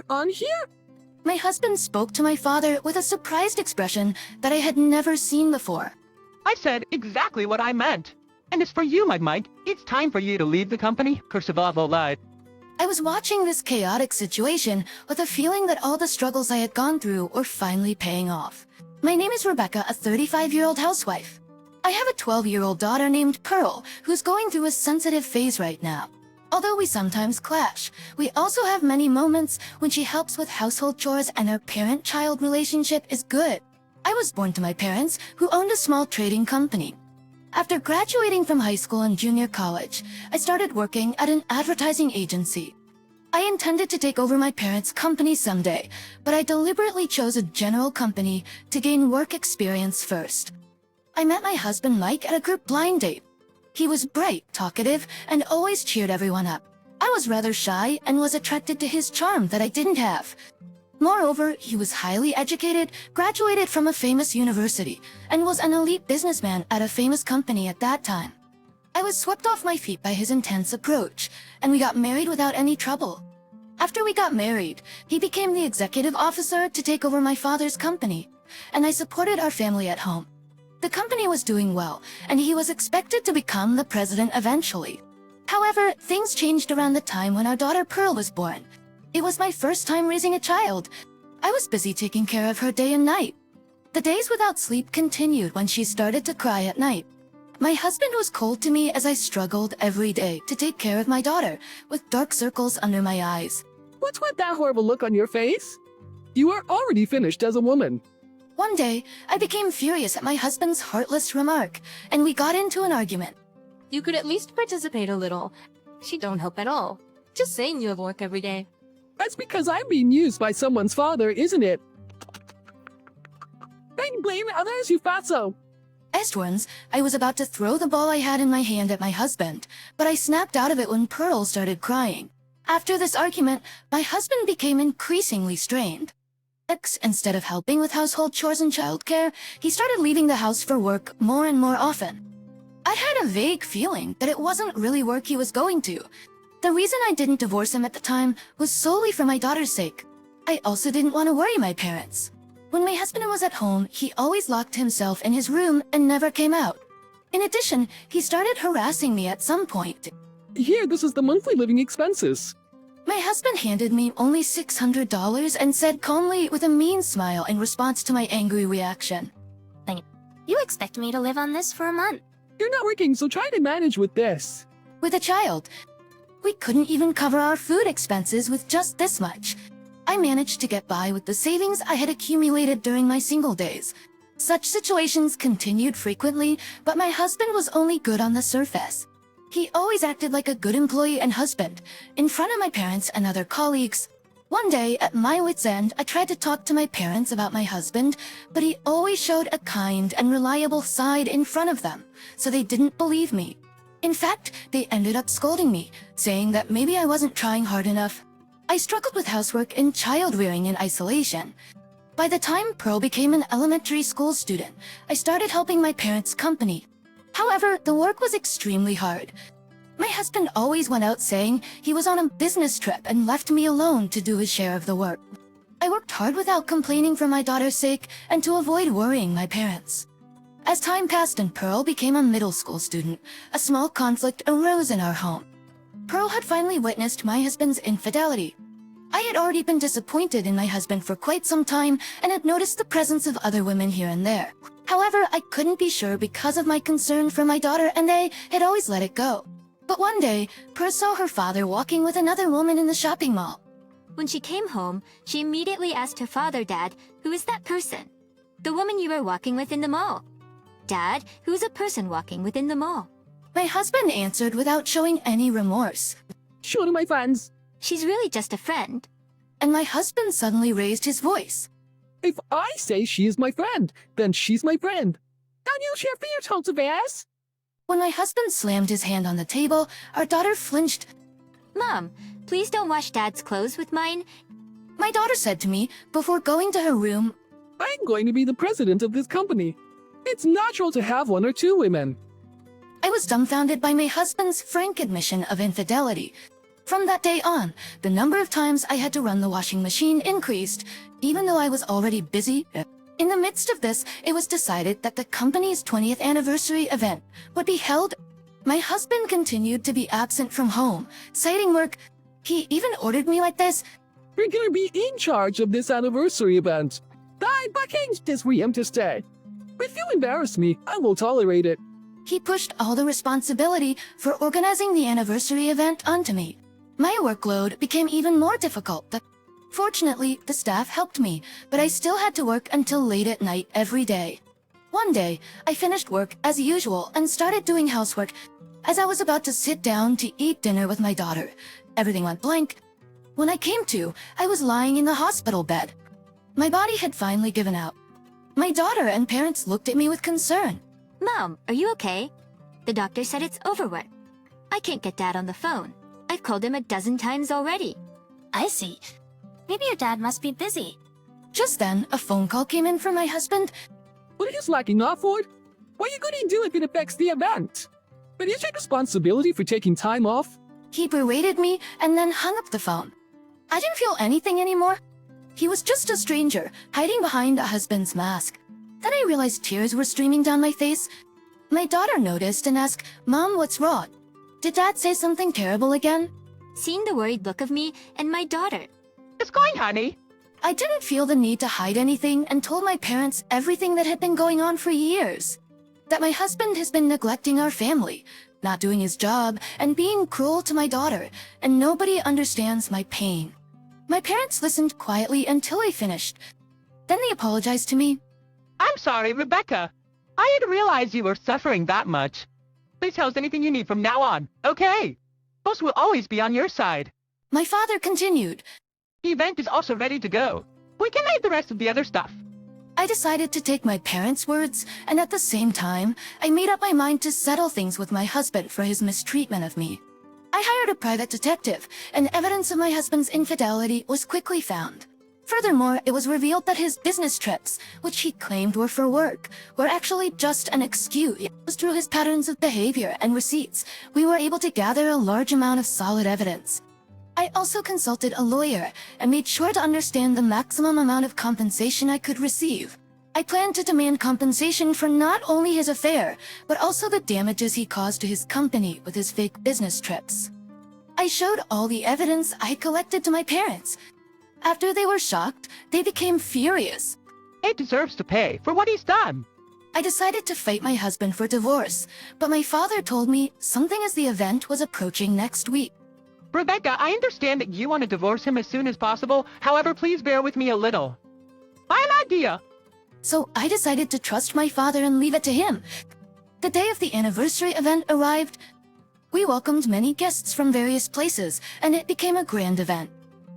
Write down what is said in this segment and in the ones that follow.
on here? My husband spoke to my father with a surprised expression that I had never seen before. I said exactly what I meant. And it's for you, Mike. It's time for you to leave the company for survival life. I was watching this chaotic situation with a feeling that all the struggles I had gone through were finally paying off. My name is Rebecca, a 35-year-old housewife. I have a 12-year-old daughter named Pearl, who's going through a sensitive phase right now. Although we sometimes clash, we also have many moments when she helps with household chores and our parent-child relationship is good. I was born to my parents, who owned a small trading company. After graduating from high school and junior college, I started working at an advertising agency. I intended to take over my parents' company someday, but I deliberately chose a general company to gain work experience first. I met my husband Mike at a group blind date. He was bright, talkative, and always cheered everyone up. I was rather shy and was attracted to his charm that I didn't have. Moreover, he was highly educated, graduated from a famous university, and was an elite businessman at a famous company at that time. I was swept off my feet by his intense approach, and we got married without any trouble. After we got married, he became the executive officer to take over my father's company, and I supported our family at home. The company was doing well, and he was expected to become the president eventually. However, things changed around the time when our daughter Pearl was born. It was my first time raising a child. I was busy taking care of her day and night. The days without sleep continued when she started to cry at night. My husband was cold to me as I struggled every day to take care of my daughter, with dark circles under my eyes. What's with that horrible look on your face? You are already finished as a woman. One day, I became furious at my husband's heartless remark, and we got into an argument. You could at least participate a little. She don't help at all. Just saying you have work every day. That's because I'm being used by someone's father, isn't it? Don't blame others, you fatso. Once, I was about to throw the ball I had in my hand at my husband, but I snapped out of it when Pearl started crying. After this argument, my husband became increasingly strained. Instead of helping with household chores and childcare, he started leaving the house for work more and more often. I had a vague feeling that it wasn't really work he was going to. The reason I didn't divorce him at the time was solely for my daughter's sake. I also didn't want to worry my parents. When my husband was at home, he always locked himself in his room and never came out. In addition, he started harassing me at some point. Here, this is the monthly living expenses. My husband handed me only $600 and said calmly with a mean smile in response to my angry reaction. You expect me to live on this for a month? You're not working, so try to manage with this. With a child, we couldn't even cover our food expenses with just this much. I managed to get by with the savings I had accumulated during my single days. Such situations continued frequently, but my husband was only good on the surface. He always acted like a good employee and husband, in front of my parents and other colleagues. One day, at my wit's end, I tried to talk to my parents about my husband, but he always showed a kind and reliable side in front of them, so they didn't believe me. In fact, they ended up scolding me, saying that maybe I wasn't trying hard enough. I struggled with housework and child-rearing in isolation. By the time Pearl became an elementary school student, I started helping my parents' company. However, the work was extremely hard. My husband always went out saying he was on a business trip and left me alone to do his share of the work. I worked hard without complaining for my daughter's sake and to avoid worrying my parents. As time passed and Pearl became a middle school student, a small conflict arose in our home. Pearl had finally witnessed my husband's infidelity. I had already been disappointed in my husband for quite some time and had noticed the presence of other women here and there. However, I couldn't be sure because of my concern for my daughter, and they had always let it go. But one day, Pearl saw her father walking with another woman in the shopping mall. When she came home, she immediately asked her father, Dad, who is that person? The woman you were walking with in the mall. Dad, who's a person walking within the mall? My husband answered without showing any remorse. Show to my friends. She's really just a friend. And my husband suddenly raised his voice. If I say she is my friend, then she's my friend. Don't you share for your tones of ass? When my husband slammed his hand on the table, our daughter flinched. Mom, please don't wash Dad's clothes with mine. My daughter said to me before going to her room, I'm going to be the president of this company. It's natural to have one or two women. I was dumbfounded by my husband's frank admission of infidelity. From that day on, the number of times I had to run the washing machine increased, even though I was already busy. In the midst of this, it was decided that the company's 20th anniversary event would be held. My husband continued to be absent from home, citing work. He even ordered me like this. We're gonna be in charge of this anniversary event. Dahil bakit this we am to stay? If you embarrass me, I will tolerate it. He pushed all the responsibility for organizing the anniversary event onto me. My workload became even more difficult. Fortunately, the staff helped me, but I still had to work until late at night every day. One day, I finished work as usual and started doing housework. As I was about to sit down to eat dinner with my daughter, everything went blank. When I came to, I was lying in the hospital bed. My body had finally given out. My daughter and parents looked at me with concern. Mom, are you okay? The doctor said it's overwork. I can't get Dad on the phone. I've called him a dozen times already. I see. Maybe your dad must be busy. Just then, a phone call came in from my husband. What are you slacking off for? What are you gonna do if it affects the event? But you take responsibility for taking time off? He berated me and then hung up the phone. I didn't feel anything anymore. He was just a stranger, hiding behind a husband's mask. Then I realized tears were streaming down my face. My daughter noticed and asked, "Mom, what's wrong? Did Dad say something terrible again?" Seeing the worried look of me and my daughter, It's going, honey. I didn't feel the need to hide anything and told my parents everything that had been going on for years. That my husband has been neglecting our family, not doing his job, and being cruel to my daughter, and nobody understands my pain. My parents listened quietly until I finished. Then they apologized to me. I'm sorry, Rebecca. I didn't realize you were suffering that much. Please tell us anything you need from now on, okay? Boss will always be on your side. My father continued. The event is also ready to go. We can leave the rest of the other stuff. I decided to take my parents' words, and at the same time, I made up my mind to settle things with my husband for his mistreatment of me. I hired a private detective, and evidence of my husband's infidelity was quickly found. Furthermore, it was revealed that his business trips, which he claimed were for work, were actually just an excuse. It was through his patterns of behavior and receipts, we were able to gather a large amount of solid evidence. I also consulted a lawyer and made sure to understand the maximum amount of compensation I could receive. I planned to demand compensation for not only his affair, but also the damages he caused to his company with his fake business trips. I showed all the evidence I had collected to my parents. After they were shocked, they became furious. He deserves to pay for what he's done. I decided to fight my husband for divorce, but my father told me something as the event was approaching next week. Rebecca, I understand that you want to divorce him as soon as possible. However, please bear with me a little. I have an idea. So I decided to trust my father and leave it to him. The day of the anniversary event arrived. We welcomed many guests from various places, and it became a grand event.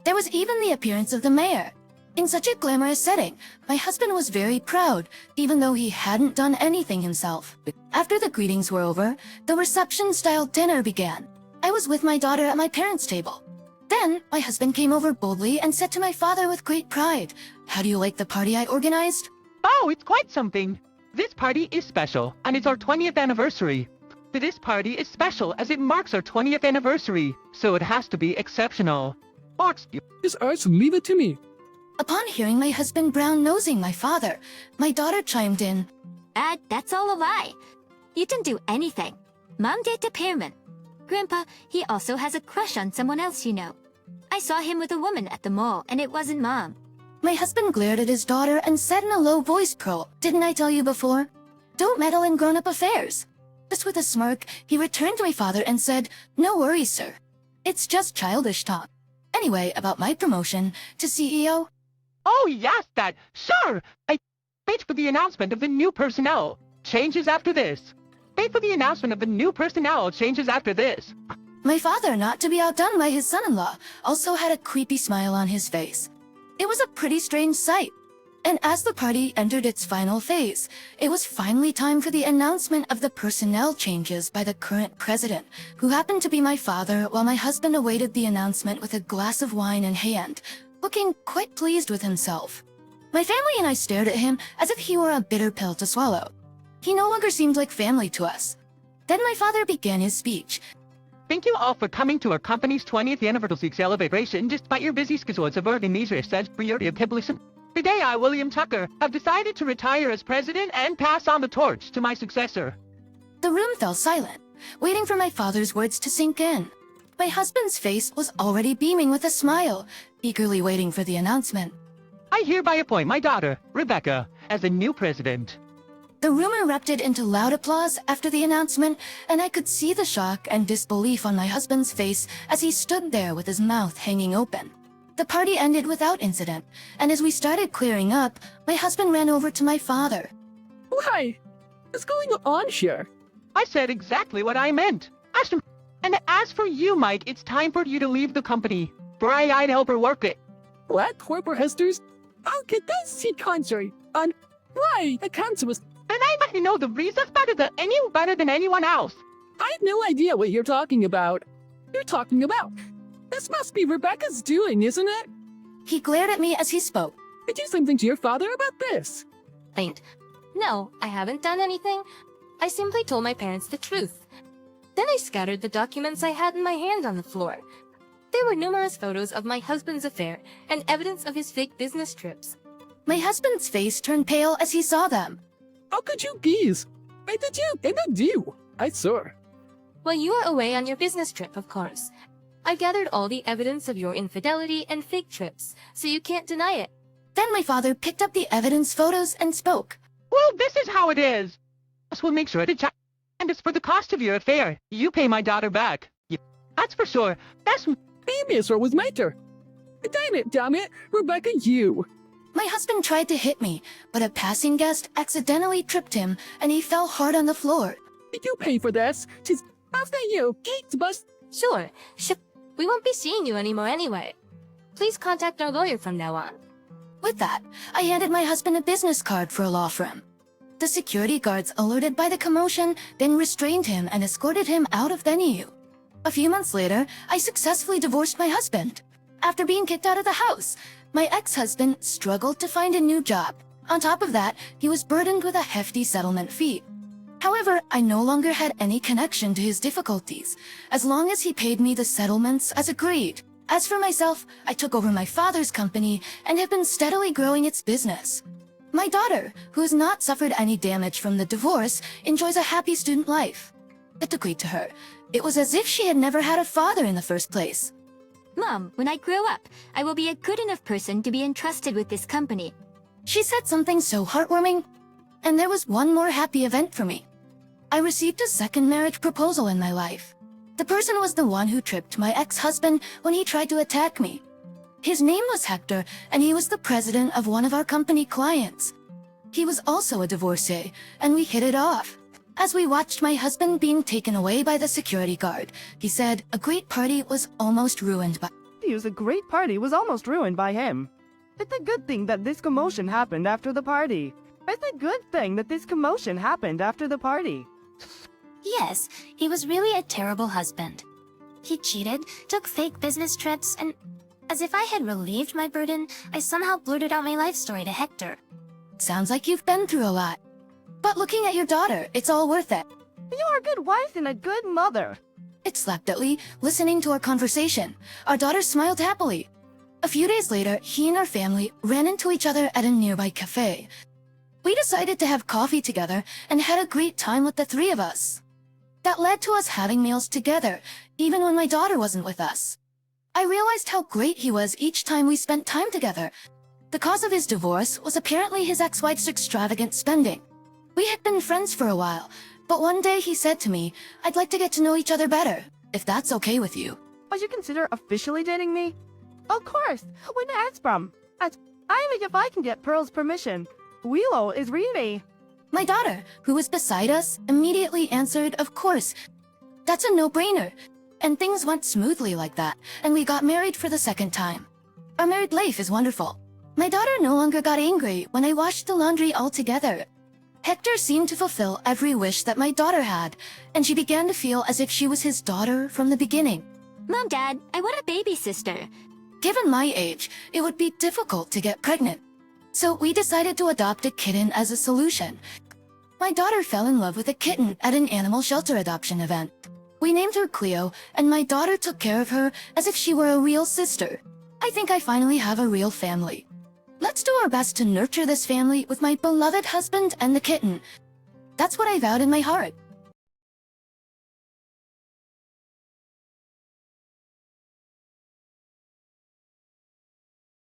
There was even the appearance of the mayor. In such a glamorous setting, my husband was very proud, even though he hadn't done anything himself. After the greetings were over, the reception-style dinner began. I was with my daughter at my parents' table. Then, my husband came over boldly and said to my father with great pride, "How do you like the party I organized?" Oh, it's quite something. This party is special, and it's our 20th anniversary. This party is special as it marks our 20th anniversary, so it has to be exceptional. Just urge leave it to me. Upon hearing my husband brown-nosing my father, my daughter chimed in. Dad, that's all a lie. You didn't do anything. Mom did to Pearman. Grandpa, he also has a crush on someone else you know. I saw him with a woman at the mall, and it wasn't Mom. My husband glared at his daughter and said in a low voice, "Pearl, didn't I tell you before? Don't meddle in grown-up affairs." Just with a smirk, he returned to my father and said, "No worries, sir. It's just childish talk. Anyway, about my promotion to CEO." Oh, yes, Dad. Sure. I wait for the announcement of the new personnel. Changes after this. Wait for the announcement of the new personnel. Changes after this. My father, not to be outdone by his son-in-law, also had a creepy smile on his face. It was a pretty strange sight. And as the party entered its final phase, it was finally time for the announcement of the personnel changes by the current president, who happened to be my father, while my husband awaited the announcement with a glass of wine in hand, looking quite pleased with himself. My family and I stared at him as if he were a bitter pill to swallow. He no longer seemed like family to us. Then my father began his speech. Thank you all for coming to our company's 20th anniversary celebration despite your busy schedules of organization says Retribution. Today I, William Tucker, have decided to retire as president and pass on the torch to my successor. The room fell silent, waiting for my father's words to sink in. My husband's face was already beaming with a smile, eagerly waiting for the announcement. I hereby appoint my daughter, Rebecca, as the new president. The room erupted into loud applause after the announcement, and I could see the shock and disbelief on my husband's face as he stood there with his mouth hanging open. The party ended without incident, and as we started clearing up, my husband ran over to my father. Why? What's going on here? I said exactly what I meant. And as for you, Mike, it's time for you to leave the company. I'd help her work it. What? Corporate Hesters? I'll get that seat concert on why a cancer was. And I might know the reasons better than anyone else. I have no idea what you're talking about. This must be Rebecca's doing, isn't it? He glared at me as he spoke. Did you say something to your father about this? No, I haven't done anything. I simply told my parents the truth. Then I scattered the documents I had in my hand on the floor. There were numerous photos of my husband's affair and evidence of his fake business trips. My husband's face turned pale as he saw them. How could you geese? Why did you? And I do. I saw. While you were away on your business trip, of course. I gathered all the evidence of your infidelity and fake trips, so you can't deny it. Then my father picked up the evidence photos and spoke. Well, this is how it is. Us will make sure to check. And as for the cost of your affair, you pay my daughter back. That's for sure. That's... Maybe it was later. Damn it, Rebecca, you. My husband tried to hit me, but a passing guest accidentally tripped him and he fell hard on the floor. Did you pay for this? She's after you. Kate bus. Sure. We won't be seeing you anymore anyway. Please contact our lawyer from now on. With that, I handed my husband a business card for a law firm. The security guards, alerted by the commotion, then restrained him and escorted him out of venue. A few months later, I successfully divorced my husband. After being kicked out of the house, my ex-husband struggled to find a new job. On top of that, he was burdened with a hefty settlement fee. However, I no longer had any connection to his difficulties, as long as he paid me the settlements as agreed. As for myself, I took over my father's company and have been steadily growing its business. My daughter, who has not suffered any damage from the divorce, enjoys a happy student life. It agreed to her. It was as if she had never had a father in the first place. Mom, when I grow up, I will be a good enough person to be entrusted with this company. She said something so heartwarming. And there was one more happy event for me. I received a second marriage proposal in my life. The person was the one who tripped my ex-husband when he tried to attack me. His name was Hector, and he was the president of one of our company clients. He was also a divorcee, and we hit it off. As we watched my husband being taken away by the security guard, he said a great party was almost ruined by... A great party was almost ruined by him. It's a good thing that this commotion happened after the party. It's a good thing that this commotion happened after the party. Yes, he was really a terrible husband. He cheated, took fake business trips, and as if I had relieved my burden, I somehow blurted out my life story to Hector. Sounds like you've been through a lot. But looking at your daughter, it's all worth it. You are a good wife and a good mother. It slapped at Lee, listening to our conversation. Our daughter smiled happily. A few days later, he and our family ran into each other at a nearby cafe. We decided to have coffee together and had a great time with the three of us. That led to us having meals together, even when my daughter wasn't with us. I realized how great he was each time we spent time together. The cause of his divorce was apparently his ex-wife's extravagant spending. We had been friends for a while, but one day he said to me, "I'd like to get to know each other better, if that's okay with you." Would you consider officially dating me? Of course. When asked from? I mean, if I can get Pearl's permission. Willow is really... My daughter, who was beside us, immediately answered, "Of course. That's a no-brainer." And things went smoothly like that, and we got married for the second time. Our married life is wonderful. My daughter no longer got angry when I washed the laundry altogether. Hector seemed to fulfill every wish that my daughter had, and she began to feel as if she was his daughter from the beginning. Mom, Dad, I want a baby sister. Given my age, it would be difficult to get pregnant. So we decided to adopt a kitten as a solution. My daughter fell in love with a kitten at an animal shelter adoption event. We named her Cleo, and my daughter took care of her as if she were a real sister. I think I finally have a real family. Let's do our best to nurture this family with my beloved husband and the kitten. That's what I vowed in my heart.